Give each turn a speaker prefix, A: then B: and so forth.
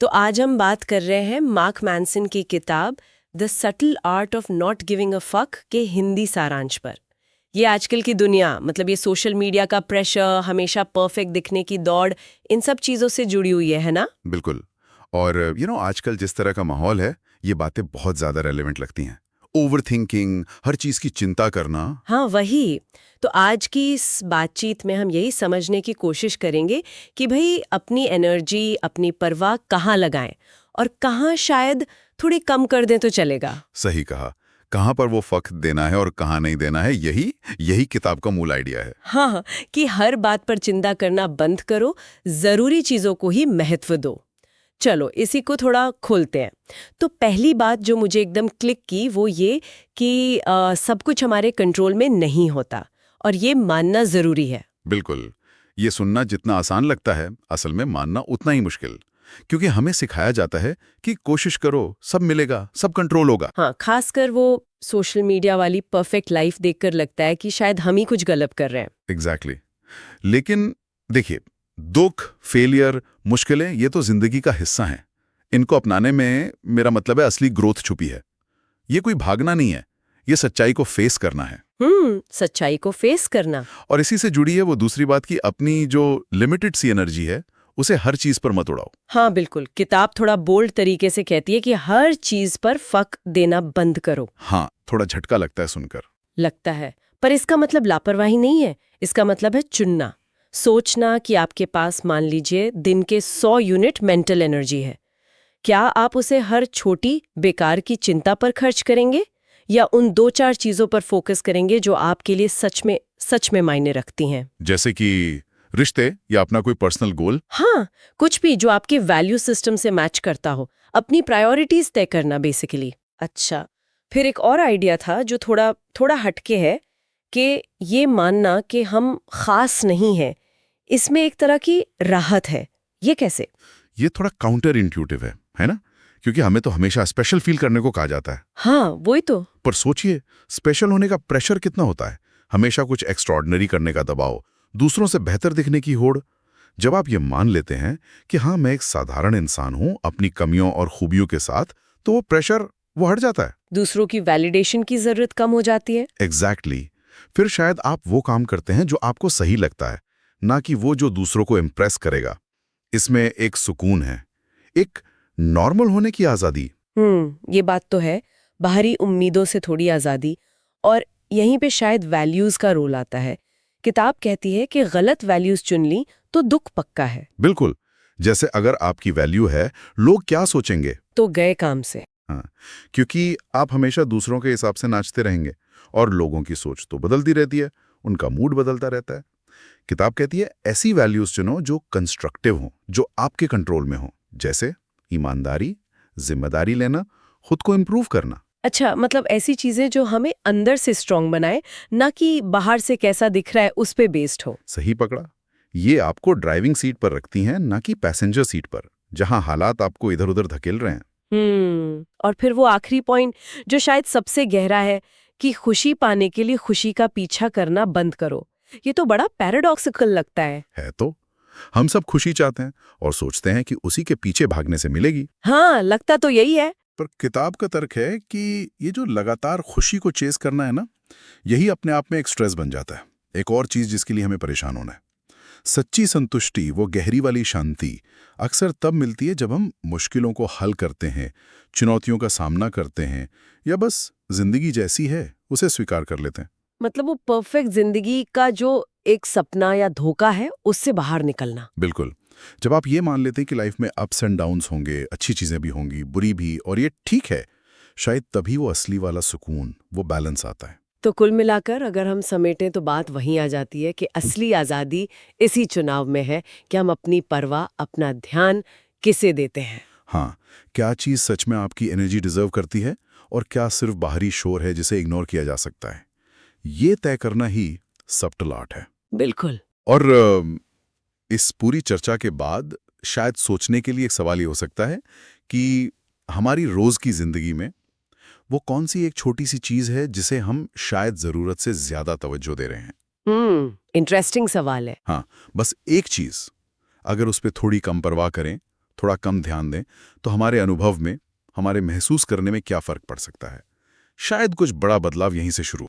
A: तो आज हम बात कर रहे हैं मार्क मैनसन की किताब the subtle art of not giving a fuck के हिंदी सारांश पर। ये आजकल की दुनिया, मतलब ये सोशल मीडिया का प्रेशर, हमेशा परफेक्ट दिखने की दौड़, इन सब चीज़ों से जुड़ी हुई है ना?
B: बिल्कुल। और आजकल जिस तरह का माहौल है, ये बातें बहुत ज़्यादा रेलेवेंट लगती हैं। ओवर थिंकिंग, हर चीज़ की चिंता करना।
A: हाँ, वही। तो आज की इस बातचीत में हम यही समझने की कोशिश करेंगे कि भाई अपनी एनर्जी, अपनी परवाह कहाँ लगाएं और कहाँ शायद थोड़ी कम कर दें तो चलेगा।
B: सही कहा। कहाँ पर वो फ़ख्त देना है और कहाँ नहीं देना है, यही यही किताब का मूल आइडिया है।
A: हाँ, कि हर बात पर चिंता करना बंद करो, जरूरी चीजों को ही महत्व दो। चलो इसी को थोड़ा खोलते हैं। तो पहली बात जो मुझे एकदम क्लिक की वो ये कि सब कुछ हमारे कंट्रोल में नहीं होता और ये मानना जरूरी है।
B: बिल्कुल। ये सुनना जितना आसान लगता है, असल में मानना उतना ही मुश्किल। क्योंकि हमें सिखाया जाता है कि कोशिश करो, सब मिलेगा, सब कंट्रोल होगा।
A: हाँ, खासकर वो सोशल मीडिया वाली परफेक्ट लाइफ देखकर लगता है कि शायद हम ही कुछ गलत कर रहे हैं।
B: एग्जैक्टली। लेकिन देखिए, दुख, फेलियर, मुश्किलें, ये तो जिंदगी का हिस्सा हैं। इनको अपनाने में मेरा मतलब है असली ग्रोथ छुपी है। ये कोई भागना नहीं है, ये सच्चाई को फेस करना है।
A: सच्चाई को फेस करना।
B: और इसी से जुड़ी है वो दूसरी बात कि अपनी जो लिमिटेड सी एनर्जी है, उसे हर चीज पर मत उड़ाओ।
A: हाँ बिल्कुल, किताब थोड़ा बोल्ड तरीके से कहती है कि हर चीज पर फक देना बंद करो।
B: हाँ, थोड़ा झटका लगता है सुनकर।
A: लगता है, पर इसका मतलब लापरवाही नहीं है। इसका मतलब है चुनना, सोचना कि आपके पास मान लीजिए दिन के 100 यूनिट मेंटल एनर्जी है। क्या आप उसे हर छोटी बेकार की चिंता पर खर्च करेंगे या उन 2-4 चीजों पर फोकस करेंगे जो आपके लिए सच में मायने रखती हैं?
B: जैसे कि रिश्ते या अपना कोई पर्सनल गोल।
A: हाँ, कुछ भी जो आपके वैल्यू सिस्टम से मैच करता हो। अपनी प्रायोरिटीज तय करना बेसिकली। अच्छा, फिर एक और आइडिया था जो थोड़ा हटके है कि ये मानना कि हम खास नहीं हैं, इसमें एक तरह की राहत है। ये कैसे?
B: ये थोड़ा काउंटर इंट्यूटिव है ना? क्योंकि हमें तो हमेशा स्पेशल फील करने को कहा जाता है।
A: हाँ, वही तो।
B: पर सोचिए, स्पेशल होने का प्रेशर कितना होता है। हमेशा कुछ एक्स्ट्रॉर्डिनरी करने का दबाव, दूसरों से बेहतर दिखने की होड़। जब आप ये मान लेते हैं कि हाँ, मैं एक साधारण इंसान हूं अपनी कमियों और खूबियों के साथ, तो वो प्रेशर वो हट जाता है।
A: दूसरों की वैलिडेशन की जरूरत कम हो जाती है।
B: एग्जैक्टली। फिर शायद आप वो काम करते हैं जो आपको सही लगता है, ना कि वो जो दूसरों को इम्प्रेस करेगा। इसमें एक सुकून है, एक नॉर्मल होने की आजादी।
A: ये बात तो है। बाहरी उम्मीदों से थोड़ी आजादी। और यहीं पे शायद वैल्यूज का रोल आता है। किताब कहती है कि गलत वैल्यूज चुन ली तो दुख पक्का है।
B: बिल्कुल। जैसे अगर आपकी वैल्यू है लोग क्या सोचेंगे,
A: तो गए काम से।
B: हाँ, क्योंकि आप हमेशा दूसरों के हिसाब से नाचते रहेंगे और लोगों की सोच तो बदलती रहती है, उनका मूड बदलता रहता है। किताब कहती है ऐसी वैल्यूज चुनो जो कंस्ट्रक्टिव हो, जो आपके कंट्रोल में हो, जैसे ईमानदारी, जिम्मेदारी लेना, खुद को इम्प्रूव करना।
A: अच्छा, मतलब ऐसी चीजें जो हमें अंदर से स्ट्रांग बनाए, ना कि बाहर से कैसा दिख रहा है उस पे बेस्ड हो।
B: सही पकड़ा। ये आपको ड्राइविंग सीट पर रखती हैं, ना कि पैसेंजर सीट पर, जहां हालात आपको इधर उधर धकेल रहे हैं।
A: और फिर वो आखिरी पॉइंट जो शायद सबसे गहरा है कि खुशी पाने के लिए खुशी का पीछा करना बंद करो। ये तो बड़ा पैराडॉक्सिकल लगता है।
B: तो हम सब खुशी चाहते हैं और सोचते हैं कि उसी के पीछे भागने से मिलेगी।
A: हाँ, लगता तो यही है।
B: पर किताब का तर्क है कि ये जो लगातार खुशी को चेस करना है ना, यही अपने आप में एक स्ट्रेस बन जाता है, एक और चीज जिसके लिए हमें परेशान होना है। सच्ची संतुष्टि, वो गहरी वाली शांति, अक्सर तब मिलती है जब हम मुश्किलों को हल करते हैं, चुनौतियों का सामना करते हैं, या बस जिंदगी जैसी है उसे स्वीकार कर लेते हैं।
A: मतलब वो परफेक्ट जिंदगी का जो एक सपना या धोखा है उससे बाहर निकलना।
B: बिल्कुल। जब आप ये मान लेते हैं कि लाइफ में अप्स एंड डाउन्स होंगे, अच्छी चीजें भी होंगी, बुरी भी, और ये ठीक है, शायद तभी वो असली वाला सुकून, वो बैलेंस आता है।
A: तो कुल मिलाकर अगर हम समेटें तो बात वहीं आ जाती है कि असली आज़ादी इसी चुनाव में है कि हम अपनी परवाह, अपना ध्यान किसे देते हैं।
B: हाँ, क्या चीज सच में आपकी एनर्जी डिजर्व करती है और क्या सिर्फ बाहरी शोर है जिसे इग्नोर किया जा सकता है। ये तय करना ही सबटल आर्ट है।
A: बिल्कुल।
B: और इस पूरी चर्चा के बाद शायद सोचने के लिए एक सवाल ये हो सकता है कि हमारी रोज की जिंदगी में वो कौन सी एक छोटी सी चीज है जिसे हम शायद जरूरत से ज्यादा तवज्जो दे रहे हैं।
A: इंटरेस्टिंग सवाल है।
B: हाँ, बस एक चीज, अगर उस पर थोड़ी कम परवाह करें थोड़ा कम ध्यान दें तो हमारे अनुभव में, हमारे महसूस करने में क्या फ़र्क पड़ सकता है। शायद कुछ बड़ा बदलाव यहीं से शुरू